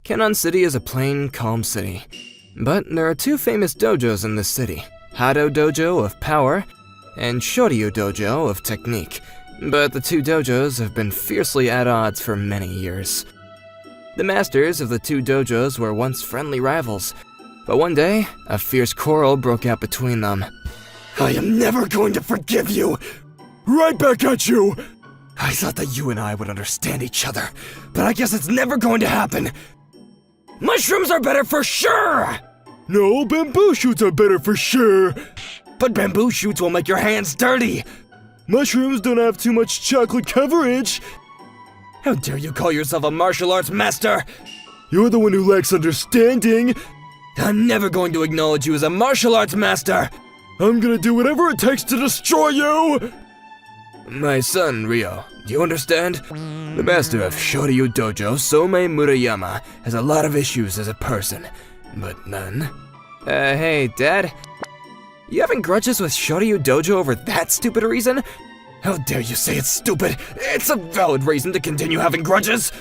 Kenon City is a plain, calm city. But there are two famous dojos in this city. Hado Dojo of power, and Shoryu Dojo of technique. But the two dojos have been fiercely at odds for many years. The masters of the two dojos were once friendly rivals, but one day, a fierce quarrel broke out between them. I am never going to forgive you! Right back at you! I thought that you and I would understand each other, but I guess it's never going to happen. Mushrooms are better for sure! No, bamboo shoots are better for sure! But bamboo shoots will make your hands dirty! Mushrooms don't have too much chocolate coverage! How dare you call yourself a martial arts master? You're the one who lacks understanding! I'm never going to acknowledge you as a martial arts master! I'm gonna do whatever it takes to destroy you! My son, Ryo, do you understand? The master of Shoryu Dojo, Some Murayama, has a lot of issues as a person, but none. Hey, Dad? You having grudges with Shoryu Dojo over that stupid reason? How dare you say it's stupid? It's a valid reason to continue having grudges!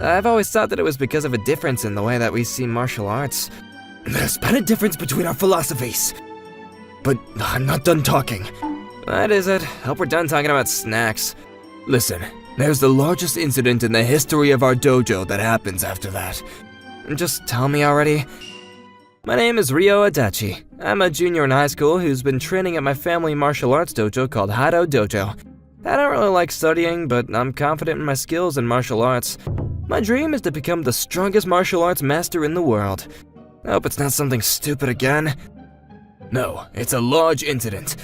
I've always thought that it was because of a difference in the way that we see martial arts. There's been a difference between our philosophies. But I'm not done talking. What is it? Hope we're done talking about snacks. Listen, there's the largest incident in the history of our dojo that happens after that. Just tell me already. My name is Ryo Adachi. I'm a junior in high school who's been training at my family martial arts dojo called Hado Dojo. I don't really like studying, but I'm confident in my skills in martial arts. My dream is to become the strongest martial arts master in the world. I hope it's not something stupid again. No, it's a large incident.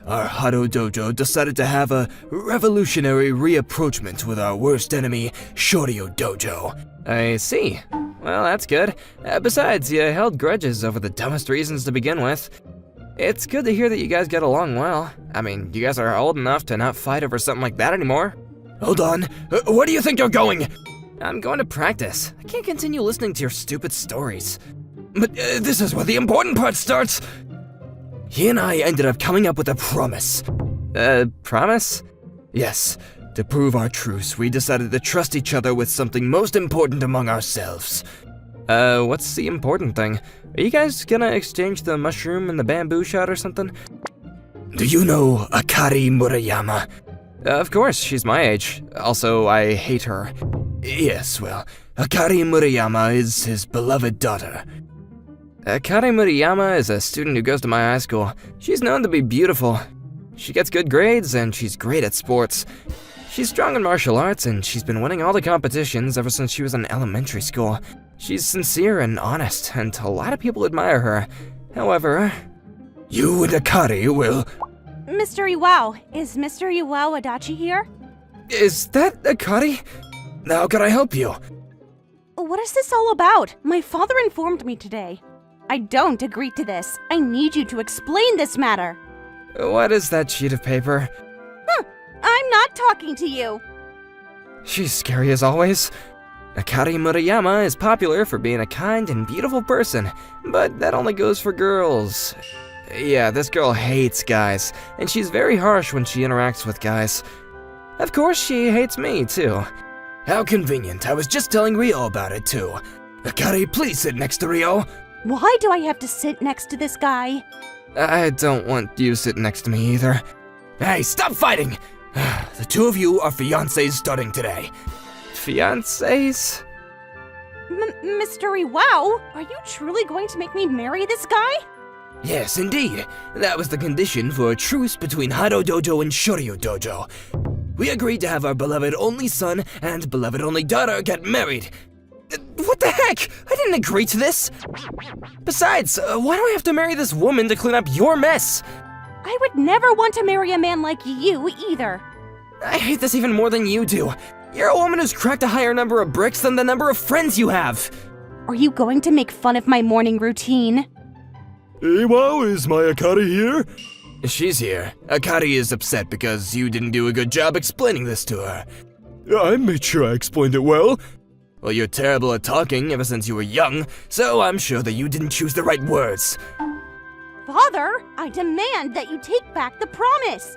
Our Hado Dojo decided to have a revolutionary reapproachment with our worst enemy, Shoryu Dojo. I see. Well, that's good. Besides, you held grudges over the dumbest reasons to begin with. It's good to hear that you guys get along well. I mean, you guys are old enough to not fight over something like that anymore. Hold on. Where do you think you're going? I'm going to practice. I can't continue listening to your stupid stories. But this is where the important part starts. He and I ended up coming up with a promise. Promise? Yes. To prove our truce, we decided to trust each other with something most important among ourselves. What's the important thing? Are you guys gonna exchange the mushroom and the bamboo shot or something? Do you know Akari Murayama? Of course, she's my age. Also, I hate her. Yes, well, Akari Murayama is his beloved daughter. Akari Murayama is a student who goes to my high school. She's known to be beautiful. She gets good grades and she's great at sports. She's strong in martial arts and she's been winning all the competitions ever since she was in elementary school. She's sincere and honest, and a lot of people admire her. However... You and Akari will... Mr. Iwao, is Mr. Iwao Adachi here? Is that Akari? How can I help you? What is this all about? My father informed me today. I don't agree to this. I need you to explain this matter. What is that sheet of paper? I'm not talking to you. She's scary as always. Akari Murayama is popular for being a kind and beautiful person, but that only goes for girls. Yeah, this girl hates guys, and she's very harsh when she interacts with guys. Of course, she hates me, too. How convenient. I was just telling Ryo about it, too. Akari, please sit next to Ryo. Why do I have to sit next to this guy? I don't want you sitting next to me either. Hey, stop fighting! The two of you are fiancés starting today. Fiancés? Mr. Iwao, are you truly going to make me marry this guy? Yes, indeed. That was the condition for a truce between Hado Dojo and Shoryu Dojo. We agreed to have our beloved only son and beloved only daughter get married. What the heck? I didn't agree to this. Besides, why do I have to marry this woman to clean up your mess? I would never want to marry a man like you either. I hate this even more than you do. You're a woman who's cracked a higher number of bricks than the number of friends you have. Are you going to make fun of my morning routine? Hey, wow, is my Akari here? She's here. Akari is upset because you didn't do a good job explaining this to her. I made sure I explained it well. Well, you're terrible at talking ever since you were young, so I'm sure that you didn't choose the right words. Father, I demand that you take back the promise.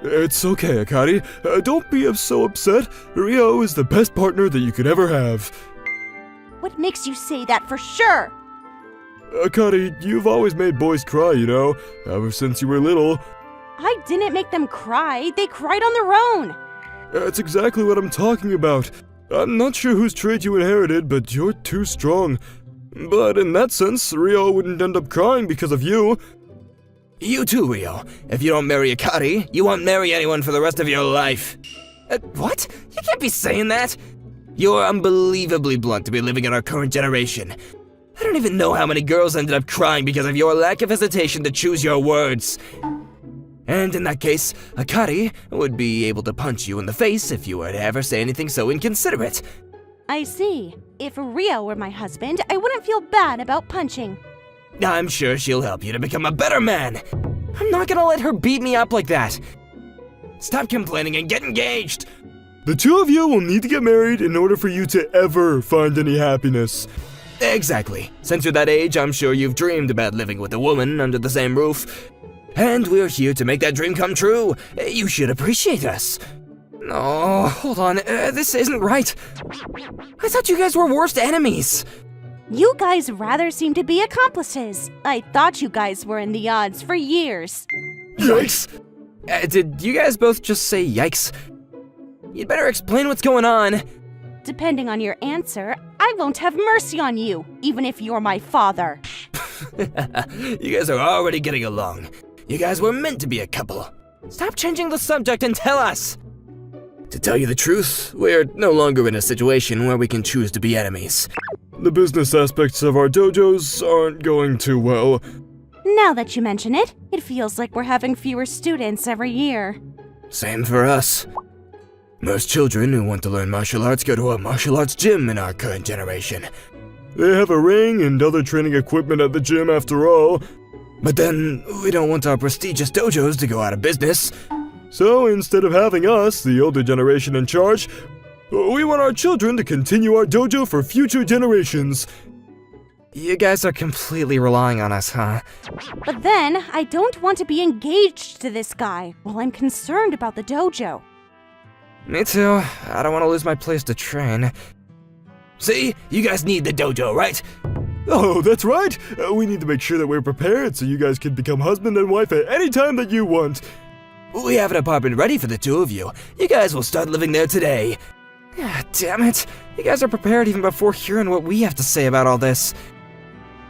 It's okay, Akari. Don't be so upset. Ryo is the best partner that you could ever have. What makes you say that for sure? Akari, you've always made boys cry, you know, ever since you were little. I didn't make them cry. They cried on their own. That's exactly what I'm talking about. I'm not sure whose trait you inherited, but you're too strong. But in that sense, Rio wouldn't end up crying because of you. You too, Rio. If you don't marry Akari, you won't marry anyone for the rest of your life. What? You can't be saying that. You're unbelievably blunt to be living in our current generation. I don't even know how many girls ended up crying because of your lack of hesitation to choose your words. And in that case, Akari would be able to punch you in the face if you were to ever say anything so inconsiderate. I see. If Rio were my husband, I wouldn't feel bad about punching. I'm sure she'll help you to become a better man. I'm not gonna let her beat me up like that. Stop complaining and get engaged. The two of you will need to get married in order for you to ever find any happiness. Exactly. Since you're that age, I'm sure you've dreamed about living with a woman under the same roof. And we're here to make that dream come true. You should appreciate us. Oh, hold on. This isn't right. I thought you guys were worst enemies. You guys rather seem to be accomplices. I thought you guys were in the odds for years. Yikes! Did you guys both just say yikes? You'd better explain what's going on. Depending on your answer, I won't have mercy on you, even if you're my father. You guys are already getting along. You guys were meant to be a couple. Stop changing the subject and tell us! To tell you the truth, we're no longer in a situation where we can choose to be enemies. The business aspects of our dojos aren't going too well. Now that you mention it, it feels like we're having fewer students every year. Same for us. Most children who want to learn martial arts go to a martial arts gym in our current generation. They have a ring and other training equipment at the gym after all. But then, we don't want our prestigious dojos to go out of business. So instead of having us, the older generation, in charge, we want our children to continue our dojo for future generations. You guys are completely relying on us, huh? But then, I don't want to be engaged to this guy while I'm concerned about the dojo. Me too. I don't want to lose my place to train. See? You guys need the dojo, right? Oh, that's right! We need to make sure that we're prepared so you guys can become husband and wife at any time that you want. We have an apartment ready for the two of you. You guys will start living there today. Ah, damn it. You guys are prepared even before hearing what we have to say about all this.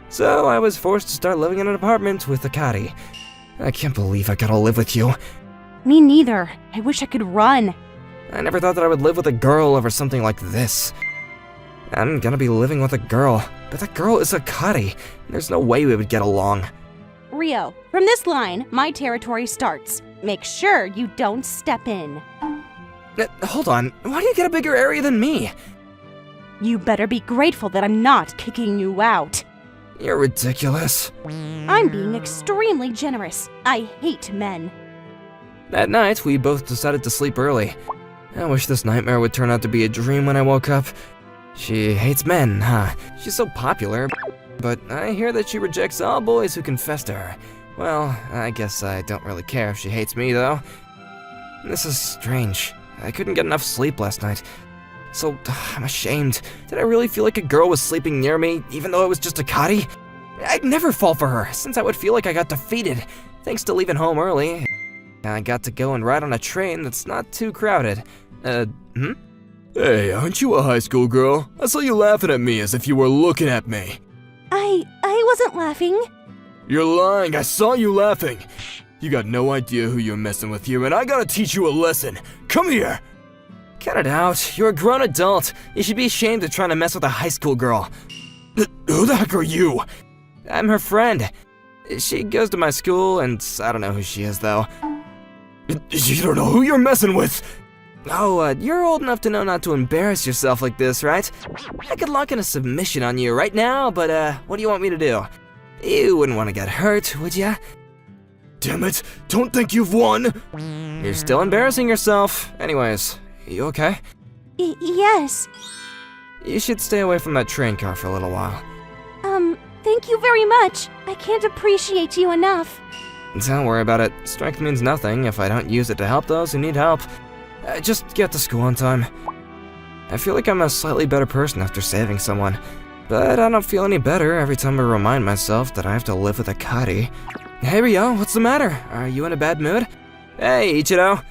So I was forced to start living in an apartment with Akari. I can't believe I gotta live with you. Me neither. I wish I could run. I never thought that I would live with a girl over something like this. I'm gonna be living with a girl, but that girl is Akari. There's no way we would get along. Rio, from this line, my territory starts. Make sure you don't step in. Hold on, why do you get a bigger area than me? You better be grateful that I'm not kicking you out. You're ridiculous. I'm being extremely generous. I hate men. That night, we both decided to sleep early. I wish this nightmare would turn out to be a dream when I woke up. She hates men, huh? She's so popular, but I hear that she rejects all boys who confess to her. Well, I guess I don't really care if she hates me, though. This is strange. I couldn't get enough sleep last night. So, I'm ashamed. Did I really feel like a girl was sleeping near me, even though it was just Akari? I'd never fall for her, since I would feel like I got defeated. Thanks to leaving home early, I got to go and ride on a train that's not too crowded. Hey, aren't you a high school girl? I saw you laughing at me as if you were looking at me. I wasn't laughing. You're lying, I saw you laughing. You got no idea who you're messing with here, and I gotta teach you a lesson. Come here! Cut it out. You're a grown adult. You should be ashamed of trying to mess with a high school girl. Who the heck are you? I'm her friend. She goes to my school, and I don't know who she is, though. You don't know who you're messing with! Oh, you're old enough to know not to embarrass yourself like this, right? I could lock in a submission on you right now, but what do you want me to do? You wouldn't want to get hurt, would ya? Damn it, don't think you've won! You're still embarrassing yourself. Anyways, you okay? Yes. You should stay away from that train car for a little while. Thank you very much. I can't appreciate you enough. Don't worry about it. Strength means nothing if I don't use it to help those who need help. Just get to school on time. I feel like I'm a slightly better person after saving someone. But I don't feel any better every time I remind myself that I have to live with Akari. Hey Ryo, what's the matter? Are you in a bad mood? Hey, Ichiro.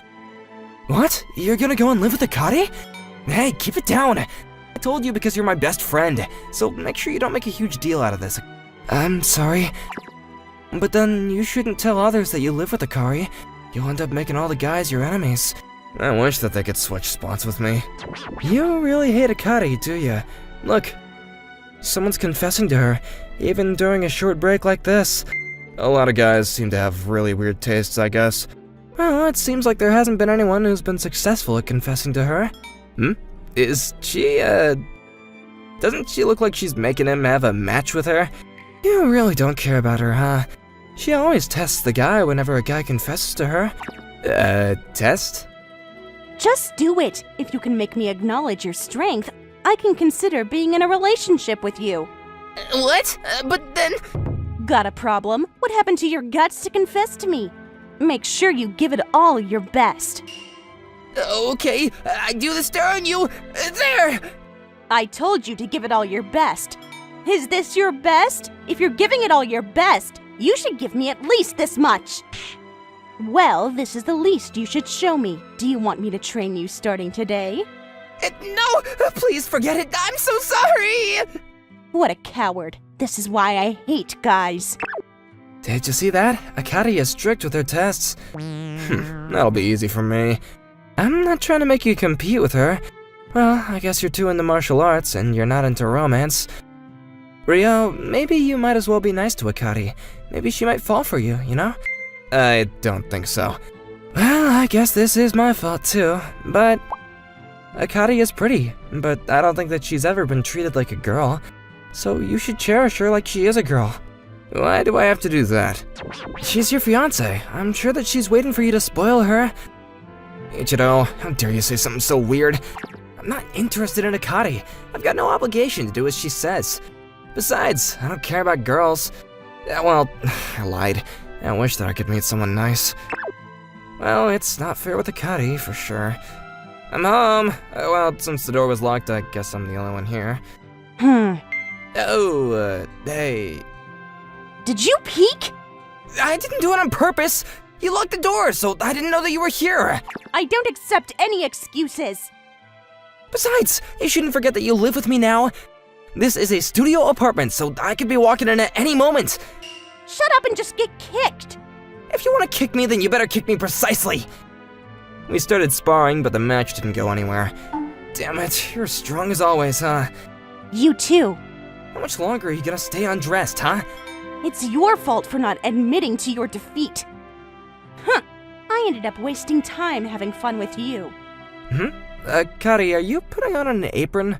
What? You're gonna go and live with Akari? Hey, keep it down. I told you because you're my best friend, so make sure you don't make a huge deal out of this. I'm sorry. But then you shouldn't tell others that you live with Akari. You'll end up making all the guys your enemies. I wish that they could switch spots with me. You really hate Akari, do you? Look, someone's confessing to her, even during a short break like this. A lot of guys seem to have really weird tastes, I guess. Well, it seems like there hasn't been anyone who's been successful at confessing to her. Is she, doesn't she look like she's making him have a match with her? You really don't care about her, huh? She always tests the guy whenever a guy confesses to her. Test? Just do it. If you can make me acknowledge your strength, I can consider being in a relationship with you. What? But then... Got a problem? What happened to your guts to confess to me? Make sure you give it all your best. Okay, I do this to earn you. There! I told you to give it all your best. Is this your best? If you're giving it all your best, you should give me at least this much. Well, this is the least you should show me. Do you want me to train you starting today? No, please forget it. I'm so sorry. What a coward. This is why I hate guys. Did you see that? Akari is strict with her tests. That'll be easy for me. I'm not trying to make you compete with her. Well, I guess you're too into martial arts and you're not into romance. Ryo, maybe you might as well be nice to Akari. Maybe she might fall for you, you know? I don't think so. Well, I guess this is my fault too, but... Akari is pretty, but I don't think that she's ever been treated like a girl. So you should cherish her like she is a girl. Why do I have to do that? She's your fiancé. I'm sure that she's waiting for you to spoil her. Ichiro, how dare you say something so weird? I'm not interested in Akari. I've got no obligation to do as she says. Besides, I don't care about girls. Well, I lied. I wish that I could meet someone nice. Well, it's not fair with Akari, for sure. I'm home. Well, since the door was locked, I guess I'm the only one here. Oh, hey. Did you peek? I didn't do it on purpose. You locked the door, so I didn't know that you were here. I don't accept any excuses. Besides, you shouldn't forget that you live with me now. This is a studio apartment, so I could be walking in at any moment. Shut up and just get kicked. If you want to kick me, then you better kick me precisely. We started sparring, but the match didn't go anywhere. Damn it, you're strong as always, huh? You too. How much longer are you gonna stay undressed, huh? It's your fault for not admitting to your defeat. I ended up wasting time having fun with you. Kari, are you putting on an apron?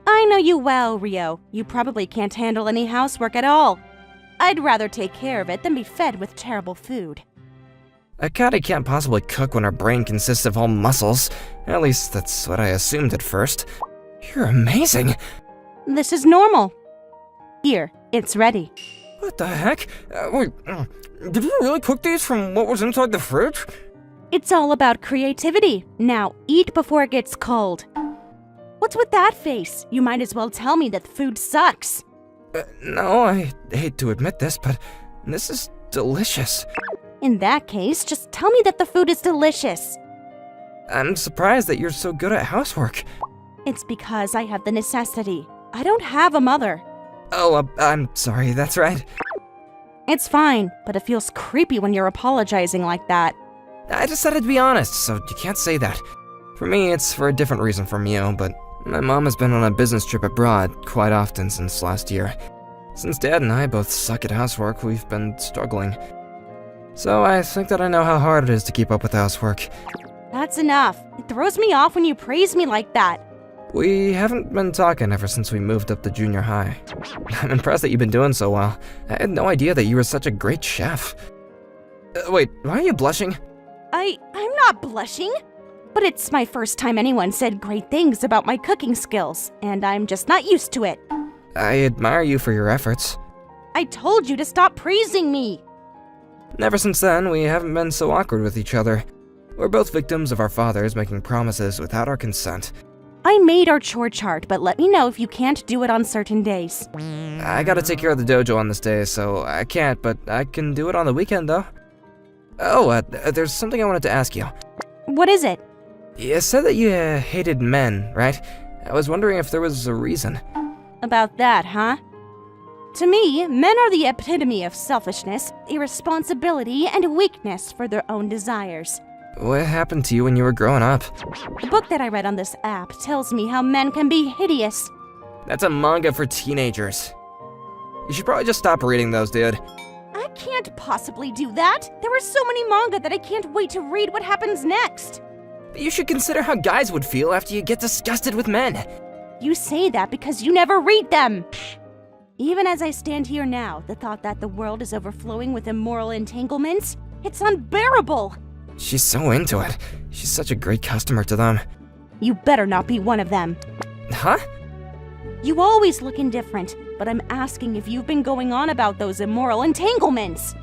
I know you well, Ryo. You probably can't handle any housework at all. I'd rather take care of it than be fed with terrible food. Akari can't possibly cook when her brain consists of all muscles. At least that's what I assumed at first. You're amazing. This is normal. Here, it's ready. What the heck? Wait, did you really cook these from what was inside the fridge? It's all about creativity. Now, eat before it gets cold. What's with that face? You might as well tell me that the food sucks. No, I hate to admit this, but this is delicious. In that case, just tell me that the food is delicious. I'm surprised that you're so good at housework. It's because I have the necessity. I don't have a mother. Oh, I'm sorry, that's right. It's fine, but it feels creepy when you're apologizing like that. I decided to be honest, so you can't say that. For me, it's for a different reason from you, but my mom has been on a business trip abroad quite often since last year. Since Dad and I both suck at housework, we've been struggling. So I think that I know how hard it is to keep up with housework. That's enough. It throws me off when you praise me like that. We haven't been talking ever since we moved up to junior high. I'm impressed that you've been doing so well. I had no idea that you were such a great chef. Wait, why are you blushing? I'm not blushing. But it's my first time anyone said great things about my cooking skills, and I'm just not used to it. I admire you for your efforts. I told you to stop praising me. Ever since then, we haven't been so awkward with each other. We're both victims of our fathers making promises without our consent. I made our chore chart, but let me know if you can't do it on certain days. I gotta take care of the dojo on this day, so I can't, but I can do it on the weekend, though. Oh, there's something I wanted to ask you. What is it? You said that you hated men, right? I was wondering if there was a reason. About that, huh? To me, men are the epitome of selfishness, irresponsibility, and weakness for their own desires. What happened to you when you were growing up? The book that I read on this app tells me how men can be hideous. That's a manga for teenagers. You should probably just stop reading those, dude. I can't possibly do that. There are so many manga that I can't wait to read what happens next. You should consider how guys would feel after you get disgusted with men. You say that because you never read them. Even as I stand here now, the thought that the world is overflowing with immoral entanglements, it's unbearable. She's so into it. She's such a great customer to them. You better not be one of them. Huh? You always look indifferent, but I'm asking if you've been going on about those immoral entanglements.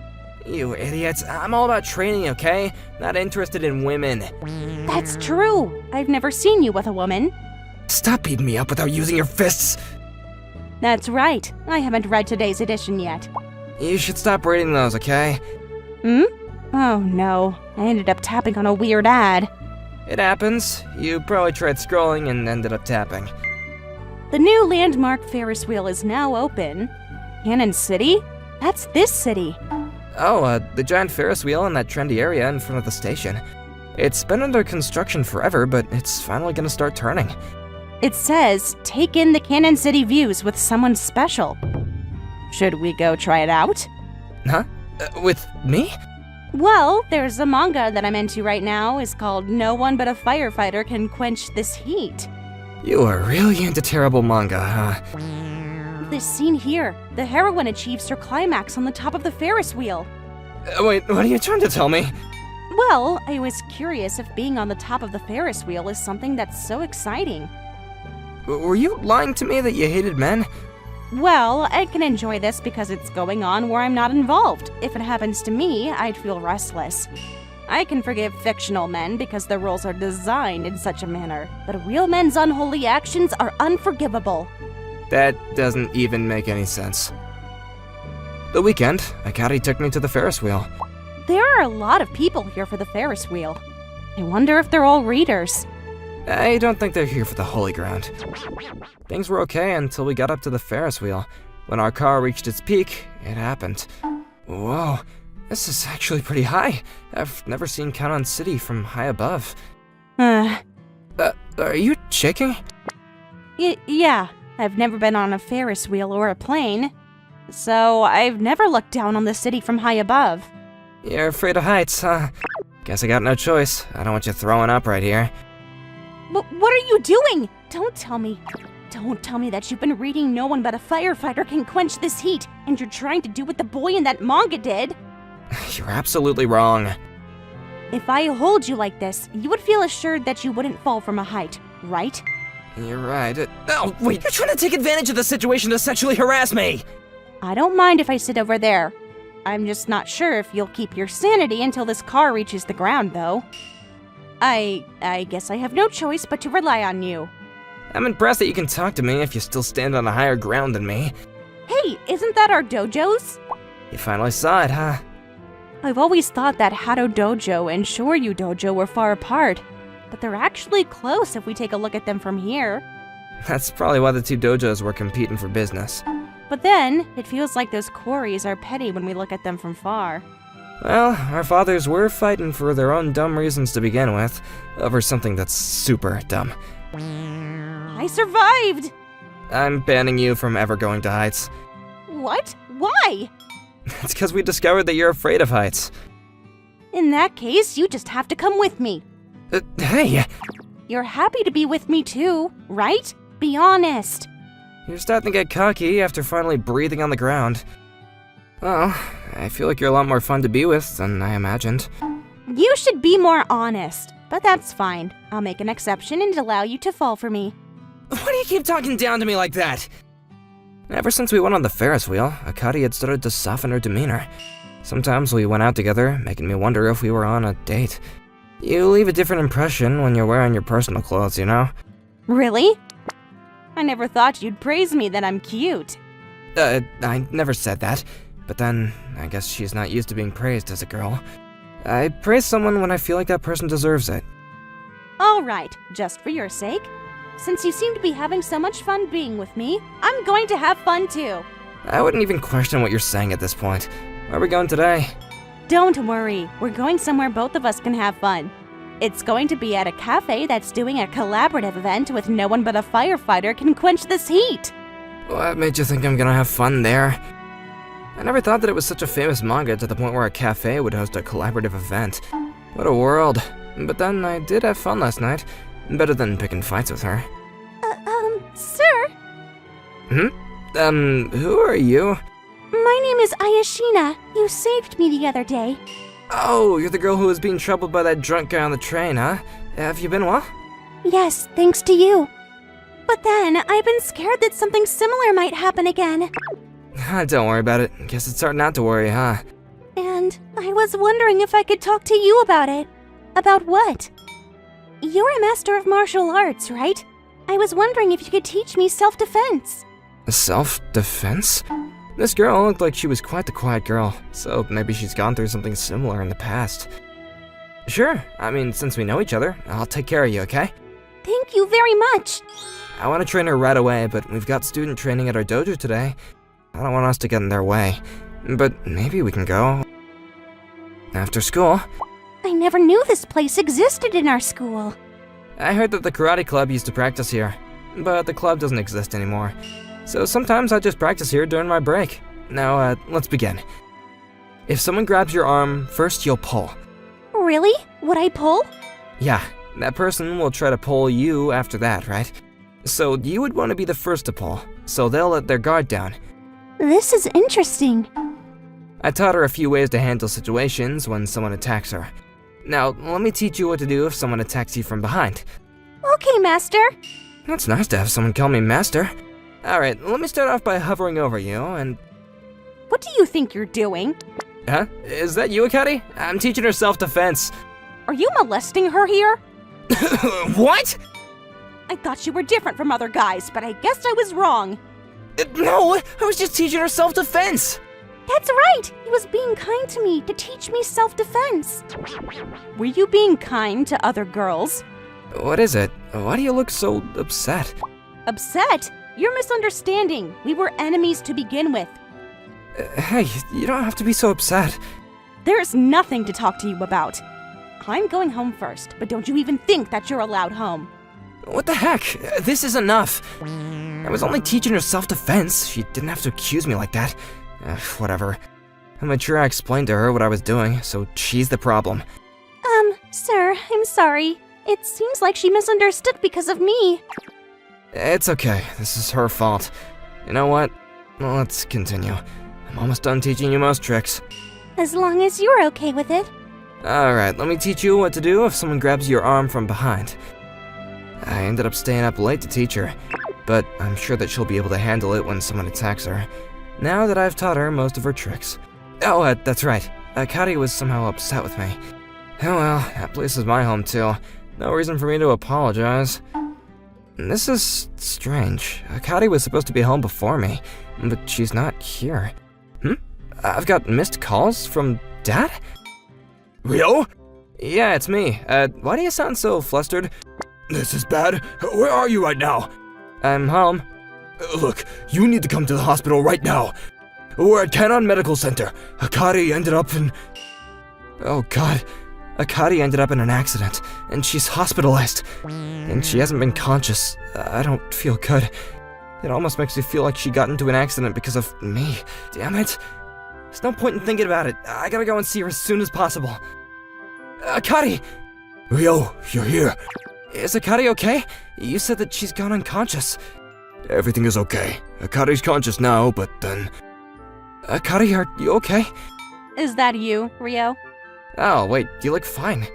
You idiots. I'm all about training, okay? Not interested in women. That's true. I've never seen you with a woman. Stop beating me up without using your fists. That's right. I haven't read today's edition yet. You should stop reading those, okay? Oh no. I ended up tapping on a weird ad. It happens. You probably tried scrolling and ended up tapping. The new landmark Ferris wheel is now open. Cannon City? That's this city. Oh, the giant Ferris wheel in that trendy area in front of the station. It's been under construction forever, but it's finally gonna start turning. It says, take in the Cannon City views with someone special. Should we go try it out? Huh? With me? Well, there's a manga that I'm into right now. It's called No One But a Firefighter Can Quench This Heat. You are really into terrible manga, huh? This scene here, the heroine achieves her climax on the top of the Ferris wheel. Wait, what are you trying to tell me? Well, I was curious if being on the top of the Ferris wheel is something that's so exciting. Were you lying to me that you hated men? Well, I can enjoy this because it's going on where I'm not involved. If it happens to me, I'd feel restless. I can forgive fictional men because their roles are designed in such a manner, but real men's unholy actions are unforgivable. That doesn't even make any sense. The weekend, Akari took me to the Ferris wheel. There are a lot of people here for the Ferris wheel. I wonder if they're all readers. I don't think they're here for the holy ground. Things were okay until we got up to the Ferris wheel. When our car reached its peak, it happened. Whoa, this is actually pretty high. I've never seen Cannon City from high above. Are you shaking? Yeah, I've never been on a Ferris wheel or a plane, so I've never looked down on the city from high above. You're afraid of heights, huh? Guess I got no choice. I don't want you throwing up right here. What are you doing? Don't tell me that you've been reading No One But a Firefighter Can Quench This Heat, and you're trying to do what the boy in that manga did. You're absolutely wrong. If I hold you like this, you would feel assured that you wouldn't fall from a height, right? You're right. Oh, wait, you're trying to take advantage of the situation to sexually harass me! I don't mind if I sit over there. I'm just not sure if you'll keep your sanity until this car reaches the ground, though. I guess I have no choice but to rely on you. I'm impressed that you can talk to me if you still stand on a higher ground than me. Hey, isn't that our dojo's? You finally saw it, huh? I've always thought that Hado Dojo and Shoryu Dojo were far apart, but they're actually close if we take a look at them from here. That's probably why the two dojos were competing for business. But then, it feels like those quarries are petty when we look at them from far. Well, our fathers were fighting for their own dumb reasons to begin with, over something that's super dumb. I survived! I'm banning you from ever going to heights. What? Why? It's because we discovered that you're afraid of heights. In that case, you just have to come with me. Hey! You're happy to be with me too, right? Be honest. You're starting to get cocky after finally breathing on the ground. Well, I feel like you're a lot more fun to be with than I imagined. You should be more honest, but that's fine. I'll make an exception and allow you to fall for me. Why do you keep talking down to me like that? Ever since we went on the Ferris wheel, Akari had started to soften her demeanor. Sometimes we went out together, making me wonder if we were on a date. You leave a different impression when you're wearing your personal clothes, you know? Really? I never thought you'd praise me that I'm cute. I never said that. But then, I guess she's not used to being praised as a girl. I praise someone when I feel like that person deserves it. All right, just for your sake. Since you seem to be having so much fun being with me, I'm going to have fun too. I wouldn't even question what you're saying at this point. Where are we going today? Don't worry, we're going somewhere both of us can have fun. It's going to be at a cafe that's doing a collaborative event with no one but a firefighter can quench this heat. What made you think I'm gonna have fun there? I never thought that it was such a famous manga to the point where a cafe would host a collaborative event. What a world. But then I did have fun last night. Better than picking fights with her. Sir? Who are you? My name is Ayashina. You saved me the other day. Oh, you're the girl who was being troubled by that drunk guy on the train, huh? Have you been well? Yes, thanks to you. But then, I've been scared that something similar might happen again. Don't worry about it. Guess it's hard not to worry, huh? And I was wondering if I could talk to you about it. About what? You're a master of martial arts, right? I was wondering if you could teach me self-defense. Self-defense? This girl looked like she was quite the quiet girl, so maybe she's gone through something similar in the past. Sure, I mean, since we know each other, I'll take care of you, okay? Thank you very much. I want to train her right away, but we've got student training at our dojo today. I don't want us to get in their way, but maybe we can go after school. I never knew this place existed in our school. I heard that the karate club used to practice here, but the club doesn't exist anymore. So sometimes I just practice here during my break. Now, let's begin. If someone grabs your arm, first you'll pull. Really? Would I pull? Yeah, that person will try to pull you after that, right? So you would want to be the first to pull, so they'll let their guard down. This is interesting. I taught her a few ways to handle situations when someone attacks her. Now, let me teach you what to do if someone attacks you from behind. Okay, master. It's nice to have someone call me master. Alright, let me start off by hovering over you and... What do you think you're doing? Huh? Is that you, Akari? I'm teaching her self-defense. Are you molesting her here? What? I thought you were different from other guys, but I guess I was wrong. No, I was just teaching her self-defense. That's right! He was being kind to me to teach me self-defense. Were you being kind to other girls? What is it? Why do you look so upset? Upset? You're misunderstanding. We were enemies to begin with. Hey, you don't have to be so upset. There's nothing to talk to you about. I'm going home first, but don't you even think that you're allowed home. What the heck? This is enough. I was only teaching her self-defense. She didn't have to accuse me like that. Whatever. I made sure I explained to her what I was doing, so she's the problem. Sir, I'm sorry. It seems like she misunderstood because of me. It's okay. This is her fault. You know what? Let's continue. I'm almost done teaching you most tricks. As long as you're okay with it. Alright, let me teach you what to do if someone grabs your arm from behind. I ended up staying up late to teach her, but I'm sure that she'll be able to handle it when someone attacks her, now that I've taught her most of her tricks. Oh, that's right. Akari was somehow upset with me. Oh well, that place is my home too. No reason for me to apologize. This is strange. Akari was supposed to be home before me, but she's not here. I've got missed calls from Dad? Rio? Yeah, it's me. Why do you sound so flustered? This is bad. Where are you right now? I'm home. Look, you need to come to the hospital right now. We're at Canon Medical Center. Akari ended up in... Oh god. Akari ended up in an accident, and she's hospitalized. And she hasn't been conscious. I don't feel good. It almost makes me feel like she got into an accident because of me. Damn it. There's no point in thinking about it. I gotta go and see her as soon as possible. Akari! Rio, you're here. Is Akari okay? You said that she's gone unconscious. Everything is okay. Akari's conscious now, but then... Akari, are you okay? Is that you, Rio? Oh, wait, you look fine.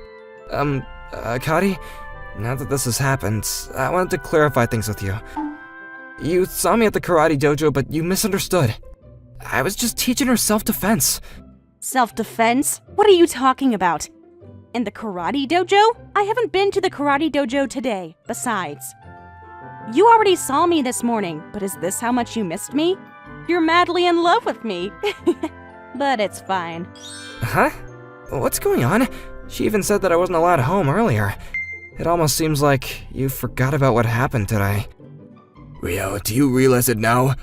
Akari, now that this has happened, I wanted to clarify things with you. You saw me at the karate dojo, but you misunderstood. I was just teaching her self-defense. Self-defense? What are you talking about? In the karate dojo? I haven't been to the karate dojo today. Besides, You already saw me this morning, but is this how much you missed me? You're madly in love with me. But it's fine. Huh? What's going on? She even said that I wasn't allowed home earlier. It almost seems like you forgot about what happened today. Rio, do you realize it now?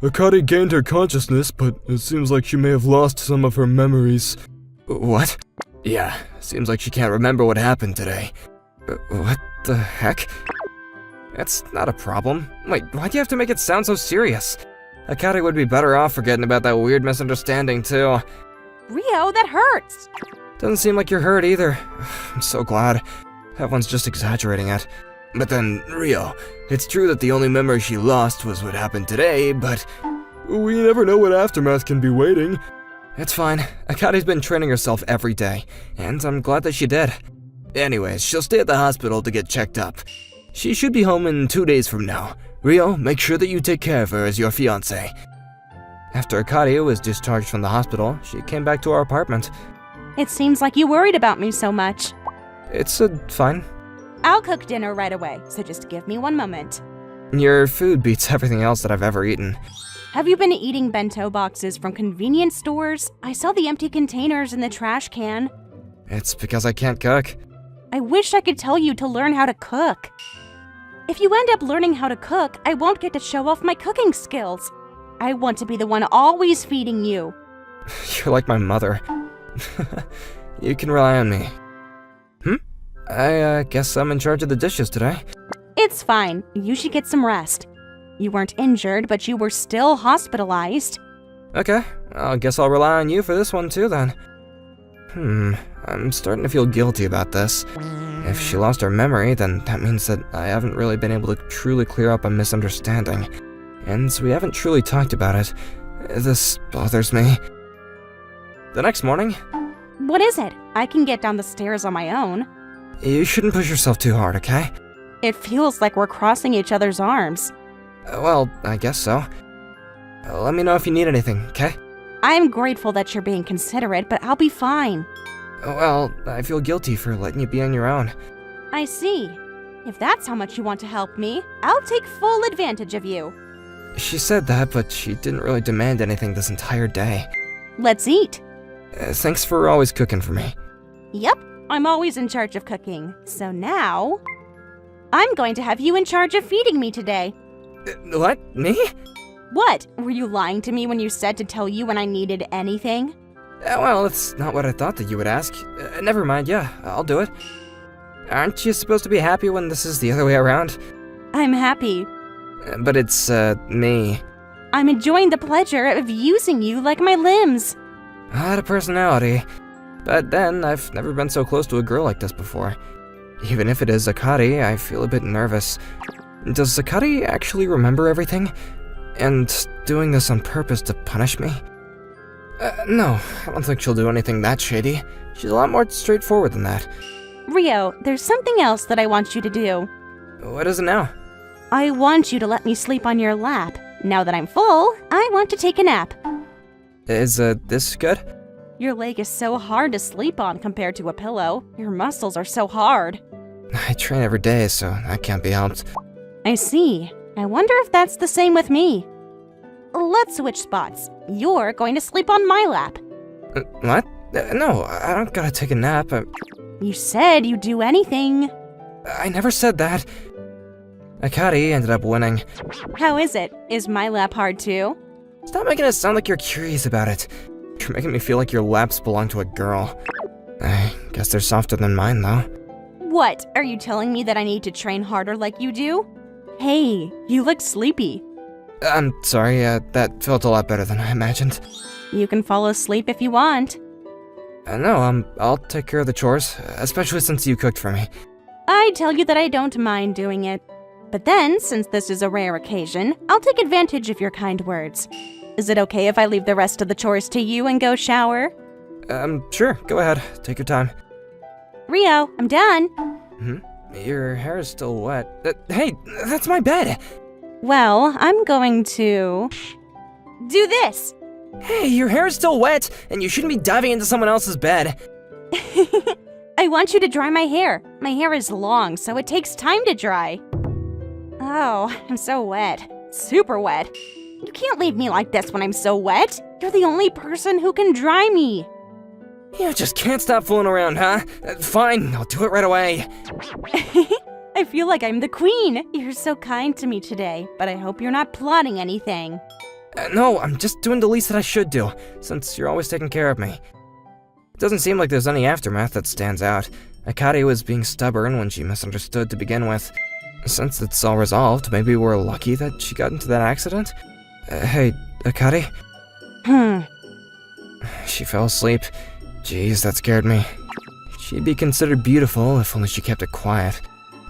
Akari gained her consciousness, but it seems like she may have lost some of her memories. What? Yeah, seems like she can't remember what happened today. What the heck? That's not a problem. Wait, why do you have to make it sound so serious? Akari would be better off forgetting about that weird misunderstanding, too. Rio, that hurts. Doesn't seem like you're hurt either. I'm so glad. Everyone's just exaggerating it. But then, Rio, it's true that the only memory she lost was what happened today, but we never know what aftermath can be waiting. It's fine. Akari's been training herself every day, and I'm glad that she did. Anyways, she'll stay at the hospital to get checked up. She should be home in 2 days from now. Rio, make sure that you take care of her as your fiancé. After Akari was discharged from the hospital, she came back to our apartment. It seems like you worried about me so much. It's fine. I'll cook dinner right away, so just give me one moment. Your food beats everything else that I've ever eaten. Have you been eating bento boxes from convenience stores? I saw the empty containers in the trash can. It's because I can't cook. I wish I could tell you to learn how to cook. If you end up learning how to cook, I won't get to show off my cooking skills. I want to be the one always feeding you. You're like my mother. You can rely on me. I guess I'm in charge of the dishes today. It's fine. You should get some rest. You weren't injured, but you were still hospitalized. Okay, I guess I'll rely on you for this one too then. I'm starting to feel guilty about this. If she lost her memory, then that means that I haven't really been able to truly clear up a misunderstanding. And we haven't truly talked about it. This bothers me. The next morning... What is it? I can get down the stairs on my own. You shouldn't push yourself too hard, okay? It feels like we're crossing each other's arms. Well, I guess so. Let me know if you need anything, okay? I'm grateful that you're being considerate, but I'll be fine. Well, I feel guilty for letting you be on your own. I see. If that's how much you want to help me, I'll take full advantage of you. She said that, but she didn't really demand anything this entire day. Let's eat. Thanks for always cooking for me. Yep, I'm always in charge of cooking. So now, I'm going to have you in charge of feeding me today. What? Me? What? Were you lying to me when you said to tell you when I needed anything? Well, that's not what I thought that you would ask. Never mind, yeah, I'll do it. Aren't you supposed to be happy when this is the other way around? I'm happy. But it's, me. I'm enjoying the pleasure of using you like my limbs. I had a personality. But then, I've never been so close to a girl like this before. Even if it is Akari, I feel a bit nervous. Does Akari actually remember everything? And doing this on purpose to punish me? No, I don't think she'll do anything that shady. She's a lot more straightforward than that. Rio, there's something else that I want you to do. What is it now? I want you to let me sleep on your lap. Now that I'm full, I want to take a nap. Is, this good? Your leg is so hard to sleep on compared to a pillow. Your muscles are so hard. I train every day, so that can't be helped. I see. I wonder if that's the same with me. Let's switch spots. You're going to sleep on my lap. What? No, I don't gotta take a nap. You said you'd do anything. I never said that. Akari ended up winning. How is it? Is my lap hard too? Stop making it sound like you're curious about it. You're making me feel like your laps belong to a girl. I guess they're softer than mine, though. What? Are you telling me that I need to train harder like you do? Hey, you look sleepy. I'm sorry, that felt a lot better than I imagined. You can fall asleep if you want. No, I'll take care of the chores, especially since you cooked for me. I tell you that I don't mind doing it. But then, since this is a rare occasion, I'll take advantage of your kind words. Is it okay if I leave the rest of the chores to you and go shower? Sure, go ahead. Take your time. Rio, I'm done. Your hair is still wet. Hey, that's my bed! Well, I'm going to do this. Hey, your hair is still wet, and you shouldn't be diving into someone else's bed. I want you to dry my hair. My hair is long, so it takes time to dry. Oh, I'm so wet. Super wet. You can't leave me like this when I'm so wet. You're the only person who can dry me. You just can't stop fooling around, huh? Fine, I'll do it right away. I feel like I'm the queen. You're so kind to me today, but I hope you're not plotting anything. No, I'm just doing the least that I should do, since you're always taking care of me. It doesn't seem like there's any aftermath that stands out. Akari was being stubborn when she misunderstood to begin with. Since it's all resolved, maybe we're lucky that she got into that accident? Hey, Akari? She fell asleep. Jeez, that scared me. She'd be considered beautiful if only she kept it quiet.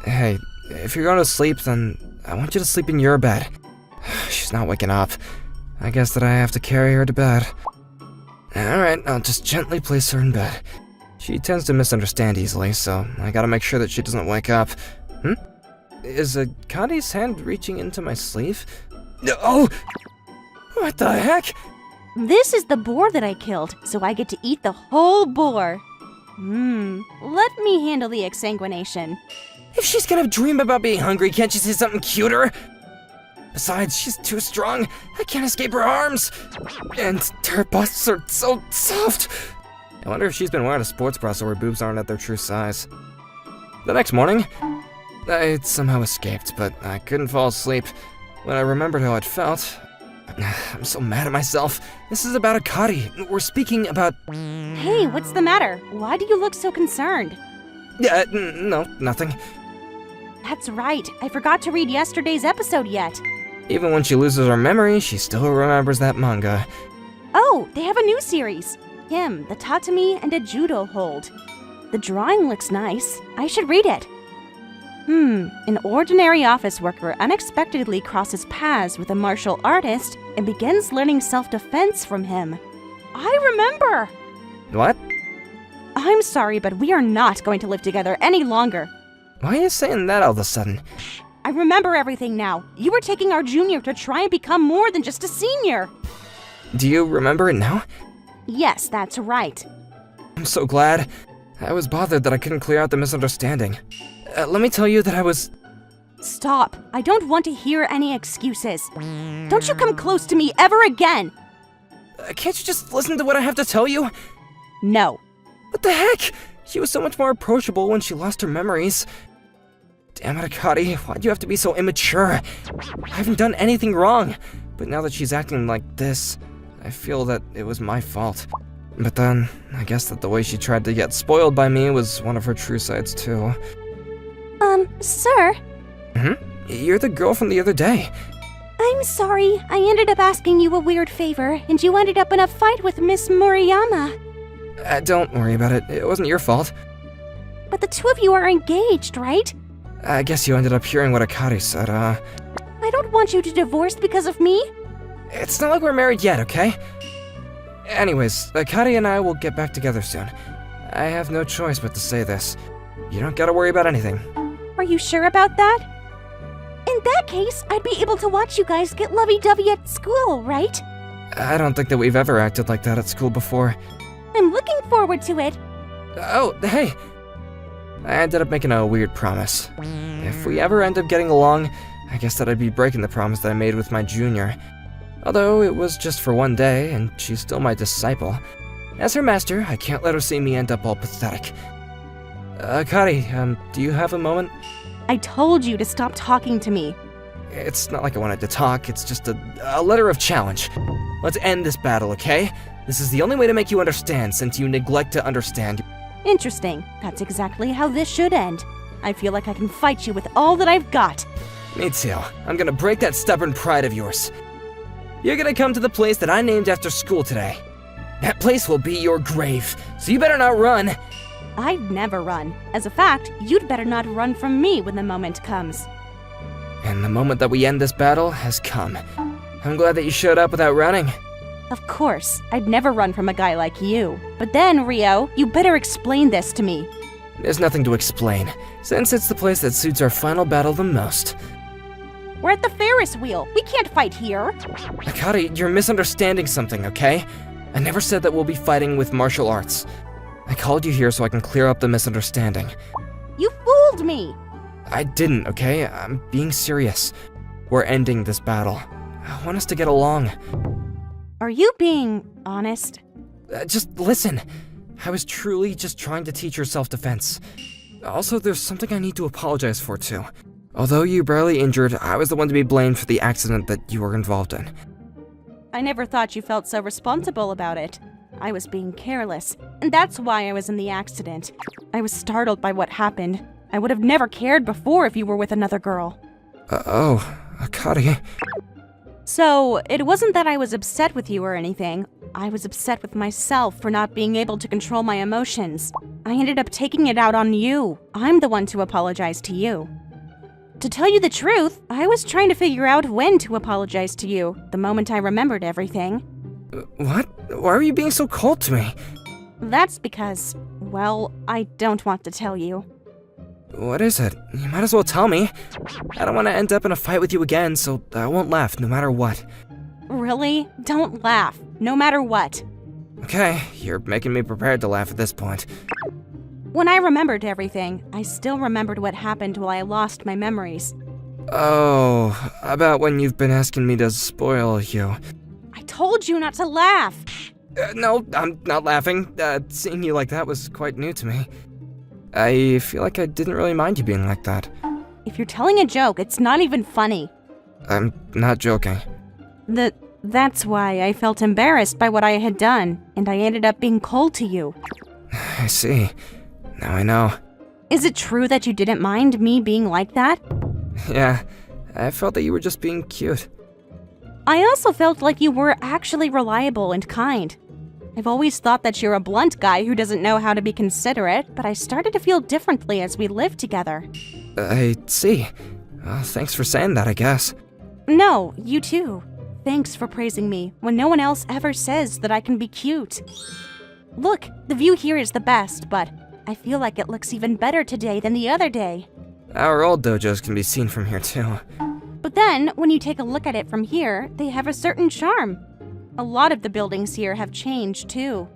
Hey, if you're going to sleep, then I want you to sleep in your bed. She's not waking up. I guess that I have to carry her to bed. Alright, I'll just gently place her in bed. She tends to misunderstand easily, so I gotta make sure that she doesn't wake up. Is Akari's hand reaching into my sleeve? Oh! What the heck? This is the boar that I killed, so I get to eat the whole boar. Let me handle the exsanguination. If she's gonna dream about being hungry, can't she say something cuter? Besides, she's too strong. I can't escape her arms. And her busts are so soft. I wonder if she's been wearing a sports bra so her boobs aren't at their true size. The next morning, I somehow escaped, but I couldn't fall asleep. When I remembered how it felt, I'm so mad at myself. This is about Akari. We're speaking about... Hey, what's the matter? Why do you look so concerned? No, nothing. That's right. I forgot to read yesterday's episode yet. Even when she loses her memory, she still remembers that manga. Oh, they have a new series. Him, the tatami, and a judo hold. The drawing looks nice. I should read it. An ordinary office worker unexpectedly crosses paths with a martial artist and begins learning self-defense from him. I remember! What? I'm sorry, but we are not going to live together any longer. Why are you saying that all of a sudden? I remember everything now. You were taking our junior to try and become more than just a senior. Do you remember it now? Yes, that's right. I'm so glad. I was bothered that I couldn't clear out the misunderstanding. Let me tell you that I was... Stop. I don't want to hear any excuses. Don't you come close to me ever again. Can't you just listen to what I have to tell you? No. What the heck? She was so much more approachable when she lost her memories. Damn it, Akari, why'd you have to be so immature? I haven't done anything wrong, but now that she's acting like this, I feel that it was my fault. But then, I guess that the way she tried to get spoiled by me was one of her true sides too. Sir? You're the girl from the other day. I'm sorry. I ended up asking you a weird favor, and you ended up in a fight with Miss Moriyama. Don't worry about it, it wasn't your fault. But the two of you are engaged, right? I guess you ended up hearing what Akari said, I don't want you to divorce because of me. It's not like we're married yet, okay? Anyways, Akari and I will get back together soon. I have no choice but to say this. You don't gotta worry about anything. Are you sure about that? In that case, I'd be able to watch you guys get lovey-dovey at school, right? I don't think that we've ever acted like that at school before. I'm looking forward to it. Oh, hey! I ended up making a weird promise. If we ever end up getting along, I guess that I'd be breaking the promise that I made with my junior. Although it was just for one day, and she's still my disciple. As her master, I can't let her see me end up all pathetic. Akari, do you have a moment? I told you to stop talking to me. It's not like I wanted to talk, it's just a letter of challenge. Let's end this battle, okay? This is the only way to make you understand, since you neglect to understand. Interesting. That's exactly how this should end. I feel like I can fight you with all that I've got. Me too. I'm gonna break that stubborn pride of yours. You're gonna come to the place that I named after school today. That place will be your grave, so you better not run. I'd never run. As a fact, you'd better not run from me when the moment comes. And the moment that we end this battle has come. I'm glad that you showed up without running. Of course, I'd never run from a guy like you. But then, Rio, you better explain this to me. There's nothing to explain, since it's the place that suits our final battle the most. We're at the Ferris wheel. We can't fight here. Akari, you're misunderstanding something, okay? I never said that we'll be fighting with martial arts. I called you here so I can clear up the misunderstanding. You fooled me. I didn't, okay? I'm being serious. We're ending this battle. I want us to get along. Are you being honest? Just listen. I was truly just trying to teach her self-defense. Also, there's something I need to apologize for, too. Although you barely injured, I was the one to be blamed for the accident that you were involved in. I never thought you felt so responsible about it. I was being careless, and that's why I was in the accident. I was startled by what happened. I would have never cared before if you were with another girl. Oh, Akari. So, it wasn't that I was upset with you or anything. I was upset with myself for not being able to control my emotions. I ended up taking it out on you. I'm the one to apologize to you. To tell you the truth, I was trying to figure out when to apologize to you, the moment I remembered everything. What? Why are you being so cold to me? That's because, well, I don't want to tell you. What is it? You might as well tell me. I don't want to end up in a fight with you again, so I won't laugh no matter what. Really? Don't laugh, no matter what. Okay, you're making me prepared to laugh at this point. When I remembered everything, I still remembered what happened while I lost my memories. Oh, about when you've been asking me to spoil you. I told you not to laugh! No, I'm not laughing. Seeing you like that was quite new to me. I feel like I didn't really mind you being like that. If you're telling a joke, it's not even funny. I'm not joking. That's why I felt embarrassed by what I had done, and I ended up being cold to you. I see. Now I know. Is it true that you didn't mind me being like that? Yeah, I felt that you were just being cute. I also felt like you were actually reliable and kind. I've always thought that you're a blunt guy who doesn't know how to be considerate, but I started to feel differently as we lived together. I see. Well, thanks for saying that, I guess. No, you too. Thanks for praising me when no one else ever says that I can be cute. Look, the view here is the best, but I feel like it looks even better today than the other day. Our old dojos can be seen from here, too. But then, when you take a look at it from here, they have a certain charm. A lot of the buildings here have changed, too.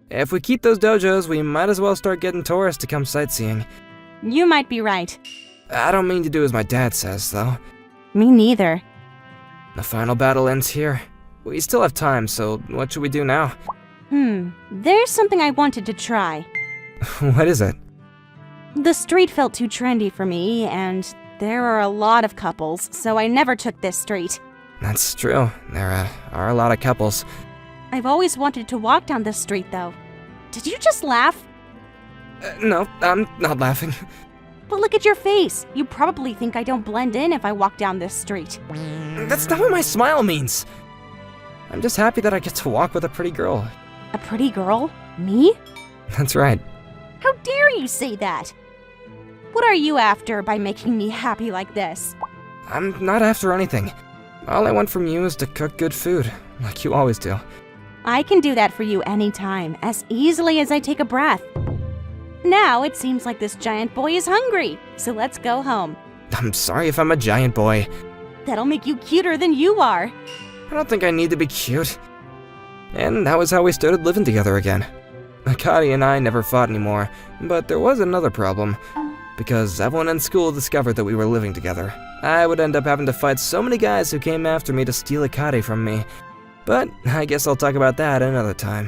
If we keep those dojos, we might as well start getting tourists to come sightseeing. You might be right. I don't mean to do as my dad says, though. Me neither. The final battle ends here. We still have time, so what should we do now? There's something I wanted to try. What is it? The street felt too trendy for me, and there are a lot of couples, so I never took this street. That's true. There are a lot of couples. I've always wanted to walk down this street, though. Did you just laugh? No, I'm not laughing. But look at your face. You probably think I don't blend in if I walk down this street. That's not what my smile means. I'm just happy that I get to walk with a pretty girl. A pretty girl? Me? That's right. How dare you say that? What are you after by making me happy like this? I'm not after anything. All I want from you is to cook good food, like you always do. I can do that for you anytime, as easily as I take a breath. Now it seems like this giant boy is hungry, so let's go home. I'm sorry if I'm a giant boy. That'll make you cuter than you are. I don't think I need to be cute. And that was how we started living together again. Akari and I never fought anymore, but there was another problem. Because everyone in school discovered that we were living together. I would end up having to fight so many guys who came after me to steal Akari from me. But I guess I'll talk about that another time.